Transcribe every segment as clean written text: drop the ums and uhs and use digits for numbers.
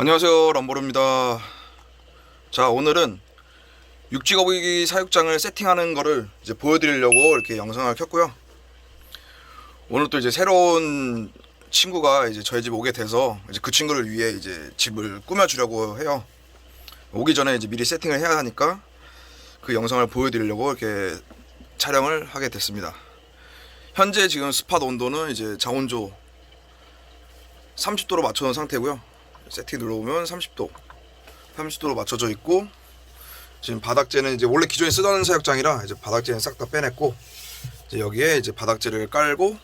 안녕하세요, 람보르입니다. 자, 오늘은 육지거북이 사육장을 세팅하는 거를 이제 보여드리려고 이렇게 영상을 켰고요. 오늘 또 이제 새로운 친구가 이제 저희 집 오게 돼서 이제 그 친구를 위해 이제 집을 꾸며주려고 해요. 오기 전에 이제 미리 세팅을 해야 하니까 그 영상을 보여드리려고 이렇게 촬영을 하게 됐습니다. 현재 지금 스팟 온도는 이제 자온조 30도로 맞춰놓은 상태고요. 세팅 눌러보면 30도로 맞춰져 있고, 지금 바닥재는 이제 원래 기존에 쓰던 사육장이라 이제 바닥재는 싹 다 빼냈고, 이제 여기에 이제 바닥재를 깔고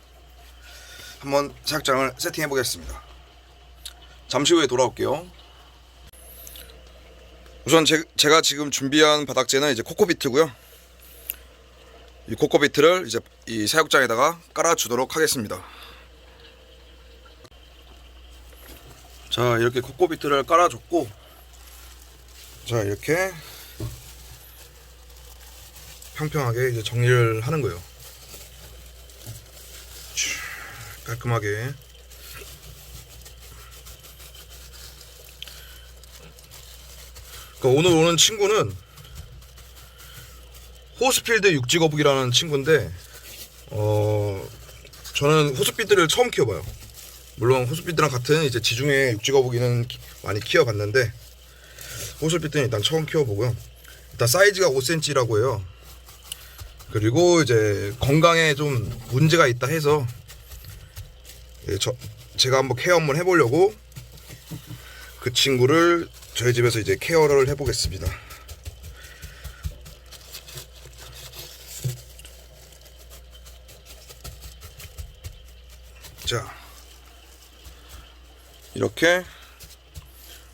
한번 사육장을 세팅해 보겠습니다. 잠시 후에 돌아올게요. 우선 제가 지금 준비한 바닥재는 이제 코코비트고요. 이 코코비트를 이제 이 사육장에다가 깔아주도록 하겠습니다. 자, 이렇게 코코비트를 깔아줬고, 자, 이렇게 평평하게 이제 정리를 하는 거예요. 깔끔하게. 오늘 오는 친구는 호스필드 육지거북이라는 친구인데, 저는 호스필드를 처음 키워봐요. 물론 호스피드랑 같은 이제 지중해 육지거북이는 많이 키워봤는데, 호스피드는 일단 처음 키워보고요. 일단 사이즈가 5cm라고 해요. 그리고 이제 건강에 좀 문제가 있다 해서 제가 한번 케어 한번 해보려고 그 친구를 저희 집에서 이제 케어를 해보겠습니다. 자, 이렇게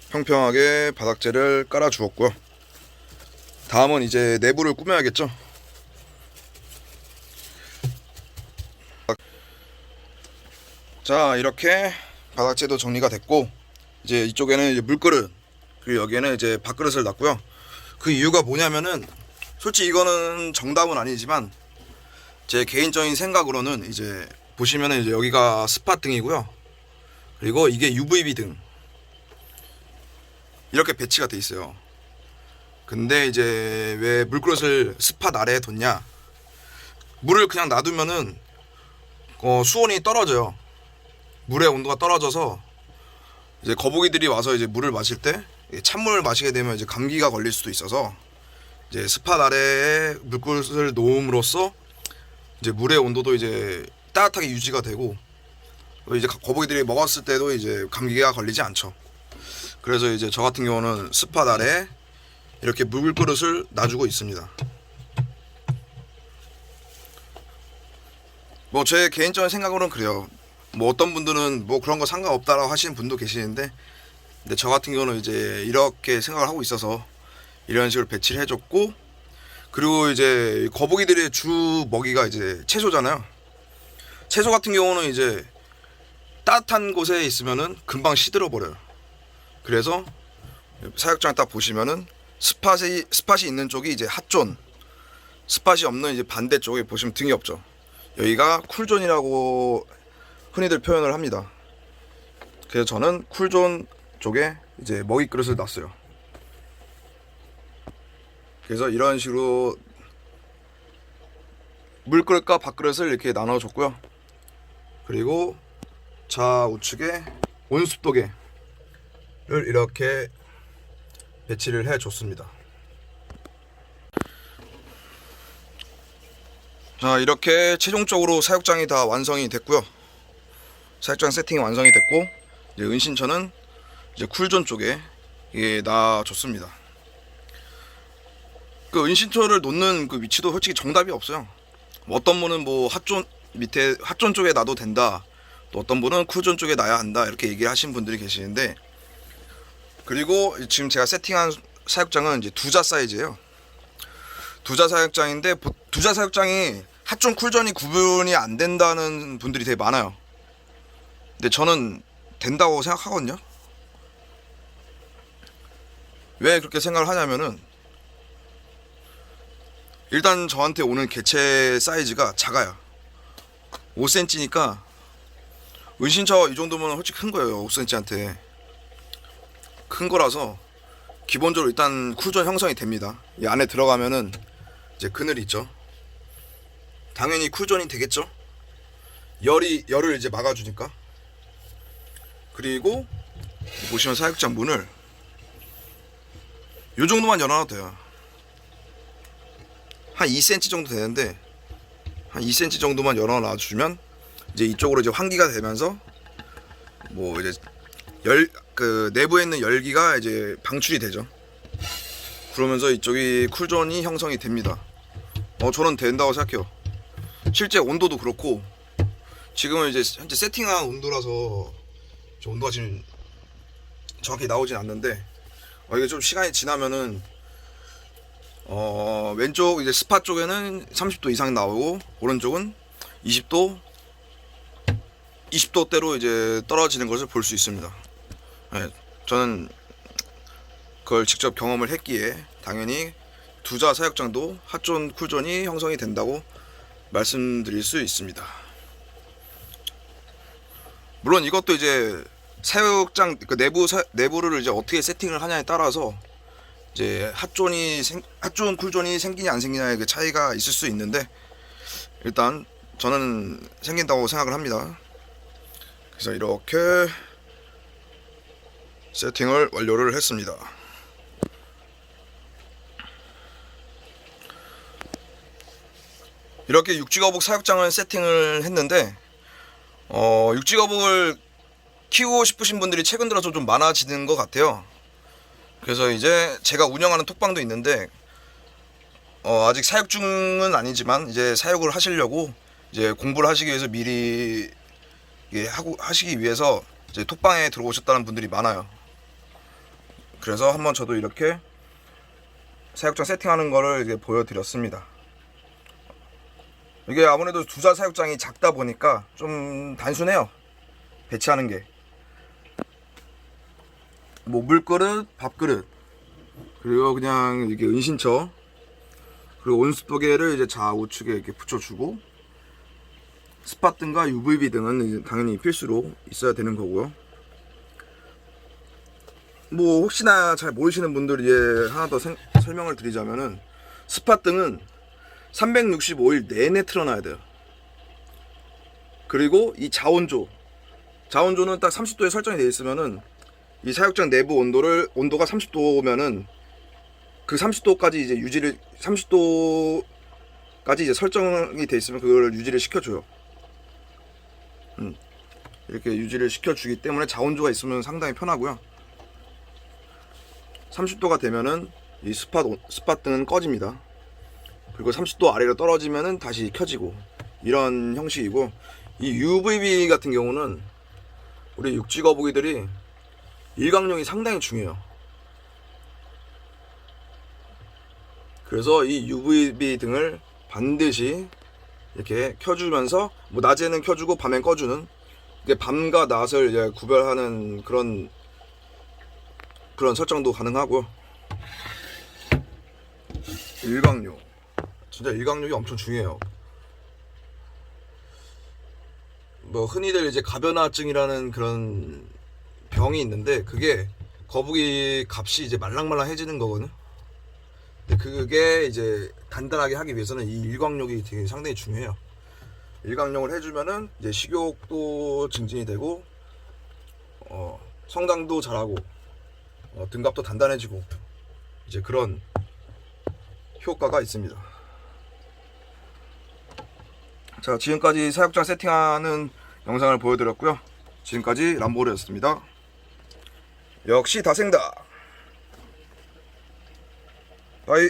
평평하게 바닥재를 깔아 주었고요. 다음은 이제 내부를 꾸며야겠죠. 자, 이렇게 바닥재도 정리가 됐고, 이제 이쪽에는 이제 물그릇, 그리고 여기에는 이제 밥그릇을 놨고요. 그 이유가 뭐냐면은, 솔직히 이거는 정답은 아니지만 제 개인적인 생각으로는 이제 보시면은 이제 여기가 스팟 등이고요. 그리고 이게 UVB 등 이렇게 배치가 돼 있어요. 근데 이제 왜 물그릇을 스팟 아래에 뒀냐, 물을 그냥 놔두면은 수온이 떨어져요. 물의 온도가 떨어져서 이제 거북이들이 와서 이제 물을 마실 때 찬물을 마시게 되면 이제 감기가 걸릴 수도 있어서, 이제 스팟 아래에 물그릇을 놓음으로써 이제 물의 온도도 이제 따뜻하게 유지가 되고, 이제 거북이들이 먹었을 때도 이제 감기가 걸리지 않죠. 그래서 이제 저 같은 경우는 스팟 아래에 이렇게 물그릇을 놔주고 있습니다. 뭐 제 개인적인 생각으로는 그래요. 뭐 어떤 분들은 뭐 그런 거 상관없다라고 하시는 분도 계시는데, 근데 저 같은 경우는 이제 이렇게 생각을 하고 있어서 이런 식으로 배치를 해줬고, 그리고 이제 거북이들의 주 먹이가 이제 채소잖아요. 채소 같은 경우는 이제 따뜻한 곳에 있으면은 금방 시들어 버려요. 그래서 사육장 딱 보시면은 스팟이 있는 쪽이 이제 핫존, 스팟이 없는 이제 반대쪽에 보시면 등이 없죠. 여기가 쿨존이라고 흔히들 표현을 합니다. 그래서 저는 쿨존 쪽에 이제 먹이 그릇을 놨어요. 그래서 이런 식으로 물그릇과 밥그릇을 이렇게 나눠줬고요. 그리고 좌우측에 온습도계를 이렇게 배치를 해줬습니다. 자, 이렇게 최종적으로 사육장이 다 완성이 됐고요. 사육장 세팅이 완성이 됐고, 이제 은신처는 이제 쿨존 쪽에 이게 놔줬습니다. 그 은신처를 놓는 그 위치도 솔직히 정답이 없어요. 뭐 어떤 분은 뭐 핫존 밑에 핫존 쪽에 놔도 된다, 또 어떤 분은 쿨존 쪽에 놔야 한다, 이렇게 얘기를 하신 분들이 계시는데, 그리고 지금 제가 세팅한 사육장은 이제 두자 사이즈예요. 두자 사육장인데, 두자 사육장이 핫존 쿨존이 구분이 안 된다는 분들이 되게 많아요. 근데 저는 된다고 생각하거든요. 왜 그렇게 생각을 하냐면은, 일단 저한테 오는 개체 사이즈가 작아요. 5cm니까 은신처 이 정도면 솔직히 큰 거예요, 5cm한테. 큰 거라서 기본적으로 일단 쿨존 형성이 됩니다. 이 안에 들어가면은 이제 그늘이 있죠. 당연히 쿨존이 되겠죠. 열을 이제 막아주니까. 그리고 보시면 사육장 문을 요 정도만 열어놔도 돼요. 한 2cm 정도 되는데 한 2cm 정도만 열어놔 주면 이제 이쪽으로 이제 환기가 되면서 뭐 이제 그 내부에 있는 열기가 이제 방출이 되죠. 그러면서 이쪽이 쿨존이 형성이 됩니다. 저는 된다고 생각해요. 실제 온도도 그렇고 지금은 이제 현재 세팅한 온도라서 온도가 지금 정확히 나오진 않는데 이게 좀 시간이 지나면은 왼쪽 이제 스팟 쪽에는 30도 이상 나오고 오른쪽은 20도대로 이제 떨어지는 것을 볼 수 있습니다. 네, 저는 그걸 직접 경험을 했기에 당연히 두자 사육장도 핫존 쿨존이 형성이 된다고 말씀드릴 수 있습니다. 물론 이것도 이제 사육장 그 내부를 이제 어떻게 세팅을 하냐에 따라서 이제 핫존 쿨존이 생기냐 안 생기냐의 그 차이가 있을 수 있는데 일단 저는 생긴다고 생각을 합니다. 그래서 이렇게 세팅을 완료를 했습니다. 이렇게 육지거북 사육장을 세팅을 했는데 육지거북을 키우고 싶으신 분들이 최근 들어서 좀 많아지는 것 같아요. 그래서 이제 제가 운영하는 톡방도 있는데 아직 사육 중은 아니지만 이제 사육을 하시려고 이제 공부를 하시기 위해서 미리 하시기 위해서 이제 톡방에 들어오셨다는 분들이 많아요. 그래서 한번 저도 이렇게 사육장 세팅하는 거를 이제 보여드렸습니다. 이게 아무래도 두자 사육장이 작다 보니까 좀 단순해요. 배치하는 게 뭐 물그릇, 밥그릇, 그리고 그냥 이게 은신처, 그리고 온습도계를 이제 좌우측에 이렇게 붙여주고 스팟 등과 UVB 등은 이제 당연히 필수로 있어야 되는 거고요. 뭐 혹시나 잘 모르시는 분들 이제 하나 더 설명을 드리자면은 스팟 등은 365일 내내 틀어놔야 돼요. 그리고 이 자원조는 딱 30도에 설정이 되어 있으면은 이 사육장 내부 온도가 30도면은 그 30도까지 이제 30도까지 이제 설정이 되어 있으면 그걸 유지를 시켜줘요. 이렇게 유지를 시켜주기 때문에 자원조가 있으면 상당히 편하고요. 30도가 되면은 이 스팟 등은 꺼집니다. 그리고 30도 아래로 떨어지면은 다시 켜지고 이런 형식이고, 이 UVB 같은 경우는 우리 육지거북이들이 일광욕이 상당히 중요해요. 그래서 이 UVB 등을 반드시 이렇게 켜주면서 뭐 낮에는 켜주고 밤엔 꺼주는, 이게 밤과 낮을 이제 구별하는 그런 설정도 가능하고요. 일광욕, 진짜 일광욕이 엄청 중요해요. 뭐 흔히들 이제 가변화증이라는 그런 병이 있는데 그게 거북이 값이 이제 말랑말랑해지는 거거든요. 근데 그게 이제 단단하게 하기 위해서는 이 일광욕이 되게 상당히 중요해요. 일광욕을 해주면은 이제 식욕도 증진이 되고 성장도 잘하고 등갑도 단단해지고 이제 그런 효과가 있습니다. 자, 지금까지 사육장 세팅하는 영상을 보여드렸고요. 지금까지 람보르였습니다. 역시 다생다. 바이.